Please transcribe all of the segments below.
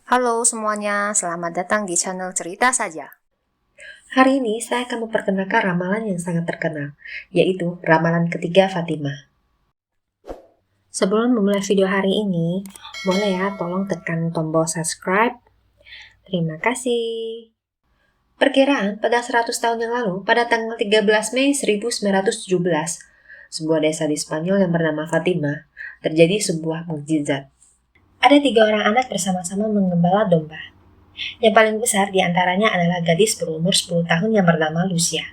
Halo semuanya, selamat datang di channel Cerita Saja. Hari ini saya akan memperkenalkan ramalan yang sangat terkenal, yaitu ramalan ketiga Fatimah. Sebelum memulai video hari ini, boleh ya tolong tekan tombol subscribe. Terima kasih. Perkiraan pada 100 tahun yang lalu, pada tanggal 13 Mei 1917, sebuah desa di Spanyol yang bernama Fatimah, terjadi sebuah mukjizat. Ada 3 orang anak bersama-sama menggembala domba. Yang paling besar di antaranya adalah gadis berumur 10 tahun yang bernama Lucia,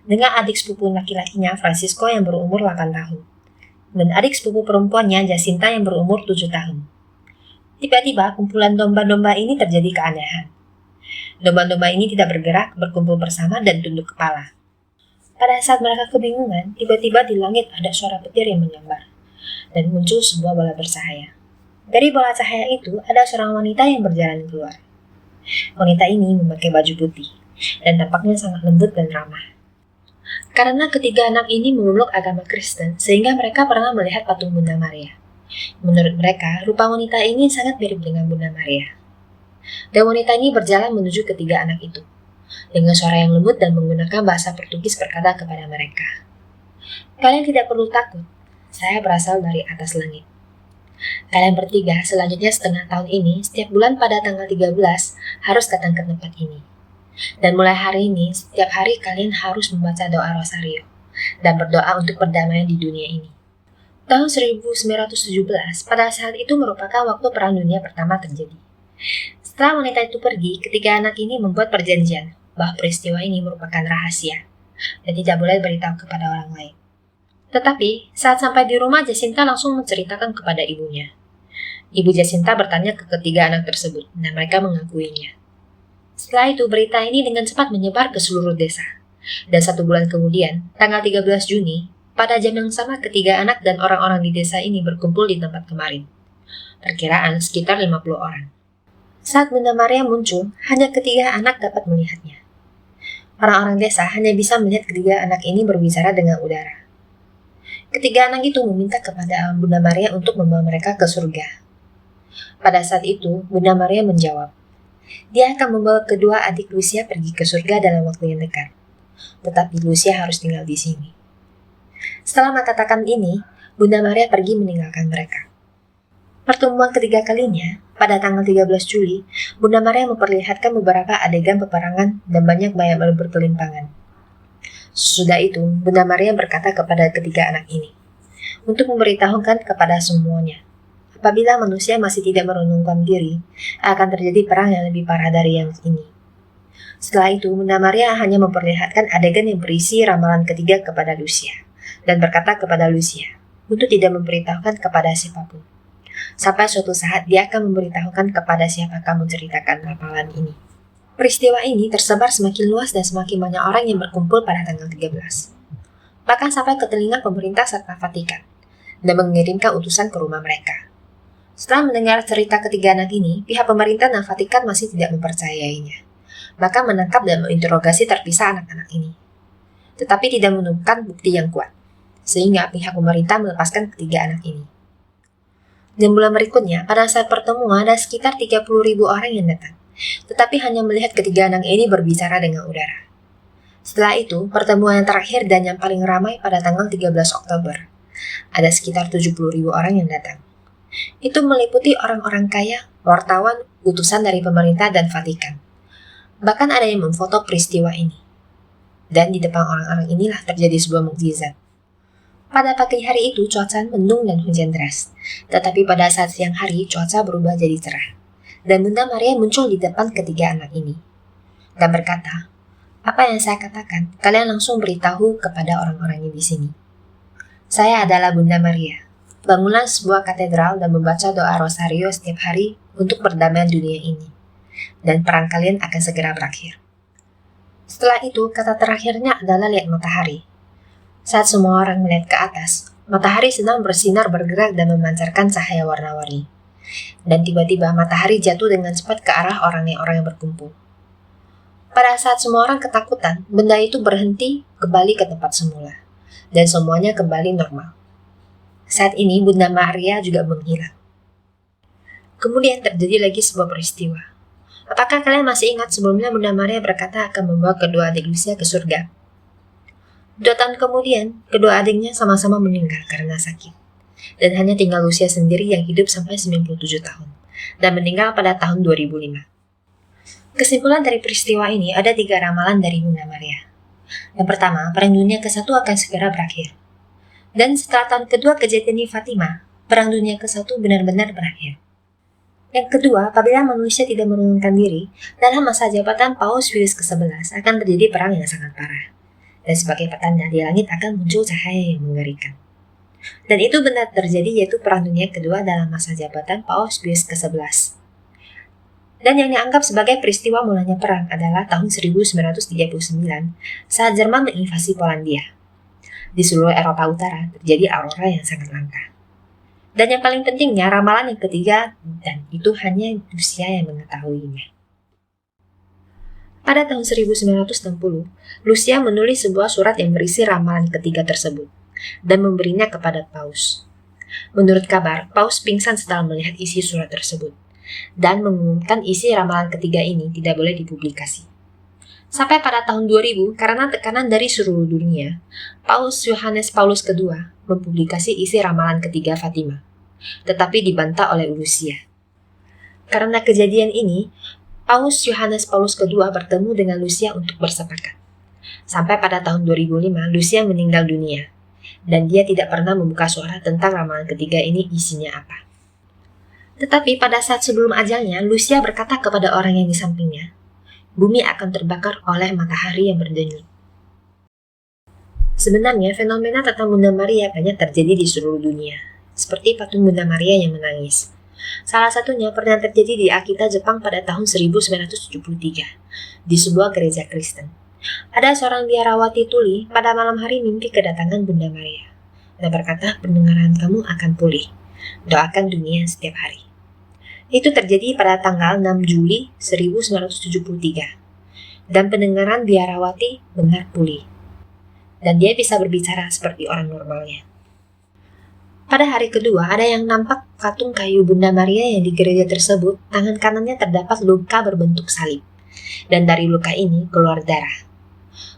dengan adik sepupu laki-lakinya Francisco yang berumur 8 tahun, dan adik sepupu perempuannya Jacinta yang berumur 7 tahun. Tiba-tiba kumpulan domba-domba ini terjadi keanehan. Domba-domba ini tidak bergerak, berkumpul bersama dan tunduk kepala. Pada saat mereka kebingungan, tiba-tiba di langit ada suara petir yang menyambar, dan muncul sebuah bola bercahaya. Dari bola cahaya itu, ada seorang wanita yang berjalan keluar. Wanita ini memakai baju putih, dan tampaknya sangat lembut dan ramah. Karena ketiga anak ini memeluk agama Kristen, sehingga mereka pernah melihat patung Bunda Maria. Menurut mereka, rupa wanita ini sangat mirip dengan Bunda Maria. Dan wanita ini berjalan menuju ketiga anak itu. Dengan suara yang lembut dan menggunakan bahasa Portugis berkata kepada mereka, "Kalian tidak perlu takut, saya berasal dari atas langit. Kalian bertiga selanjutnya setengah tahun ini, setiap bulan pada tanggal 13, harus datang ke tempat ini. Dan mulai hari ini, setiap hari kalian harus membaca doa Rosario dan berdoa untuk perdamaian di dunia ini." Tahun 1917, pada saat itu merupakan waktu Perang Dunia Pertama terjadi. Setelah wanita itu pergi, ketiga anak ini membuat perjanjian bahwa peristiwa ini merupakan rahasia dan tidak boleh beritahu kepada orang lain. Tetapi, saat sampai di rumah, Jacinta langsung menceritakan kepada ibunya. Ibu Jacinta bertanya ke ketiga anak tersebut, dan mereka mengakuinya. Setelah itu, berita ini dengan cepat menyebar ke seluruh desa. Dan 1 bulan kemudian, tanggal 13 Juni, pada jam yang sama ketiga anak dan orang-orang di desa ini berkumpul di tempat kemarin. Perkiraan sekitar 50 orang. Saat Bunda Maria muncul, hanya ketiga anak dapat melihatnya. Orang-orang desa hanya bisa melihat ketiga anak ini berbicara dengan udara. Ketiga anak itu meminta kepada Bunda Maria untuk membawa mereka ke surga. Pada saat itu, Bunda Maria menjawab, dia akan membawa kedua adik Lucia pergi ke surga dalam waktu yang dekat. Tetapi Lucia harus tinggal di sini. Setelah mengatakan ini, Bunda Maria pergi meninggalkan mereka. Pertemuan ketiga kalinya, pada tanggal 13 Juli, Bunda Maria memperlihatkan beberapa adegan peperangan dan banyak bayang-bayang berkelimpangan. Sesudah itu, Bunda Maria berkata kepada ketiga anak ini, untuk memberitahukan kepada semuanya, apabila manusia masih tidak merenungkan diri, akan terjadi perang yang lebih parah dari yang ini. Setelah itu, Bunda Maria hanya memperlihatkan adegan yang berisi ramalan ketiga kepada Lucia, dan berkata kepada Lucia, untuk tidak memberitahukan kepada siapapun. Sampai suatu saat dia akan memberitahukan kepada siapa kamu ceritakan ramalan ini. Peristiwa ini tersebar semakin luas dan semakin banyak orang yang berkumpul pada tanggal 13. Bahkan sampai ke telinga pemerintah serta Vatikan, dan mengirimkan utusan ke rumah mereka. Setelah mendengar cerita ketiga anak ini, pihak pemerintah dan Vatikan masih tidak mempercayainya. Maka menangkap dan menginterogasi terpisah anak-anak ini. Tetapi tidak menemukan bukti yang kuat, sehingga pihak pemerintah melepaskan ketiga anak ini. Dan bulan berikutnya, pada saat pertemuan ada sekitar 30.000 orang yang datang, tetapi hanya melihat ketiga anak ini berbicara dengan udara. Setelah itu, pertemuan yang terakhir dan yang paling ramai pada tanggal 13 Oktober. Ada sekitar 70.000 orang yang datang. Itu meliputi orang-orang kaya, wartawan, utusan dari pemerintah dan Vatikan. Bahkan ada yang memfoto peristiwa ini. Dan di depan orang-orang inilah terjadi sebuah mukjizat. Pada pagi hari itu cuaca mendung dan hujan deras, tetapi pada saat siang hari cuaca berubah jadi cerah. Dan Bunda Maria muncul di depan ketiga anak ini, dan berkata, apa yang saya katakan, kalian langsung beritahu kepada orang-orang di sini. Saya adalah Bunda Maria. Bangunlah sebuah katedral dan membaca doa Rosario setiap hari untuk perdamaian dunia ini. Dan perang kalian akan segera berakhir. Setelah itu, kata terakhirnya adalah lihat matahari. Saat semua orang melihat ke atas, matahari sedang bersinar bergerak dan memancarkan cahaya warna-warni. Dan tiba-tiba matahari jatuh dengan cepat ke arah orang-orang yang berkumpul. Pada saat semua orang ketakutan, benda itu berhenti kembali ke tempat semula. Dan semuanya kembali normal. Saat ini Bunda Maria juga menghilang. Kemudian terjadi lagi sebuah peristiwa. Apakah kalian masih ingat sebelumnya Bunda Maria berkata akan membawa kedua adik Lucia ke surga? 2 tahun kemudian, kedua adiknya sama-sama meninggal karena sakit. Dan hanya tinggal Lucia sendiri yang hidup sampai 97 tahun. Dan meninggal pada tahun 2005. Kesimpulan dari peristiwa ini ada 3 ramalan dari Bunda Maria. Yang pertama, Perang Dunia ke-1 akan segera berakhir. Dan setelah tahun kedua kejadian di Fatima, Perang Dunia ke-1 benar-benar berakhir. Yang kedua, apabila manusia tidak menurunkan diri, dalam masa jabatan Paus Pius ke-11 akan terjadi perang yang sangat parah. Dan sebagai petanda di langit akan muncul cahaya yang mengerikan. Dan itu benar terjadi, yaitu Perang Dunia kedua dalam masa jabatan Paus Pius ke-11. Dan yang dianggap sebagai peristiwa mulanya perang adalah tahun 1939 saat Jerman menginvasi Polandia. Di seluruh Eropa Utara terjadi aurora yang sangat langka. Dan yang paling pentingnya, ramalan yang ketiga, dan itu hanya Lucia yang mengetahuinya. Pada tahun 1960, Lucia menulis sebuah surat yang berisi ramalan ketiga tersebut, dan memberinya kepada Paus. Menurut kabar, Paus pingsan setelah melihat isi surat tersebut, dan mengumumkan isi ramalan ketiga ini tidak boleh dipublikasi. Sampai pada tahun 2000, karena tekanan dari seluruh dunia, Paus Yohanes Paulus II mempublikasi isi ramalan ketiga Fatima, tetapi dibantah oleh Lucia. Karena kejadian ini, Paus Yohanes Paulus II bertemu dengan Lucia untuk bersepakat. Sampai pada tahun 2005, Lucia meninggal dunia, dan dia tidak pernah membuka suara tentang ramalan ketiga ini isinya apa. Tetapi pada saat sebelum ajalnya, Lucia berkata kepada orang yang di sampingnya, bumi akan terbakar oleh matahari yang berdenyut. Sebenarnya, fenomena tentang Bunda Maria banyak terjadi di seluruh dunia, seperti patung Bunda Maria yang menangis. Salah satunya pernah terjadi di Akita, Jepang pada tahun 1973, di sebuah gereja Kristen. Ada seorang biarawati tuli pada malam hari mimpi kedatangan Bunda Maria, dan berkata, pendengaran kamu akan pulih, doakan dunia setiap hari. Itu terjadi pada tanggal 6 Juli 1973, dan pendengaran biarawati benar pulih. Dan dia bisa berbicara seperti orang normalnya. Pada hari kedua, ada yang nampak patung kayu Bunda Maria yang di gereja tersebut, tangan kanannya terdapat luka berbentuk salib. Dan dari luka ini keluar darah.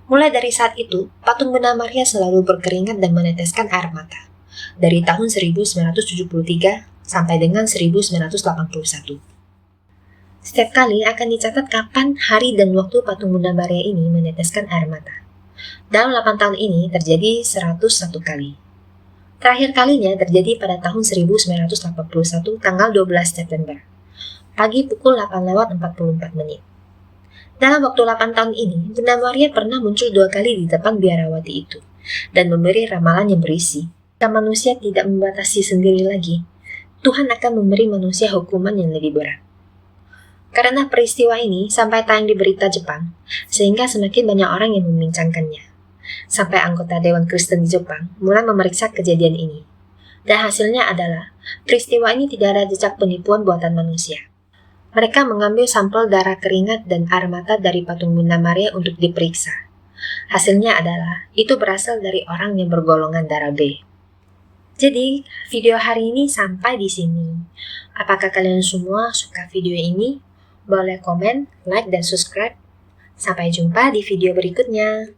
Mulai dari saat itu, patung Bunda Maria selalu berkeringat dan meneteskan air mata. Dari tahun 1973 sampai dengan 1981. Setiap kali akan dicatat kapan, hari, dan waktu patung Bunda Maria ini meneteskan air mata. Dalam 8 tahun ini terjadi 101 kali. Terakhir kalinya terjadi pada tahun 1981 tanggal 12 September, pagi pukul 8:44. Dalam waktu 8 tahun ini, Bunda Maria pernah muncul 2 kali di depan biarawati itu, dan memberi ramalan yang berisi, jika manusia tidak membatasi sendiri lagi, Tuhan akan memberi manusia hukuman yang lebih berat. Karena peristiwa ini sampai tayang di berita Jepang, sehingga semakin banyak orang yang membincangkannya. Sampai anggota Dewan Kristen di Jepang mulai memeriksa kejadian ini. Dan hasilnya adalah, peristiwa ini tidak ada jejak penipuan buatan manusia. Mereka mengambil sampel darah keringat dan air mata dari patung Bunda Maria untuk diperiksa. Hasilnya adalah, itu berasal dari orang yang bergolongan darah B. Jadi, video hari ini sampai di sini. Apakah kalian semua suka video ini? Boleh komen, like, dan subscribe. Sampai jumpa di video berikutnya.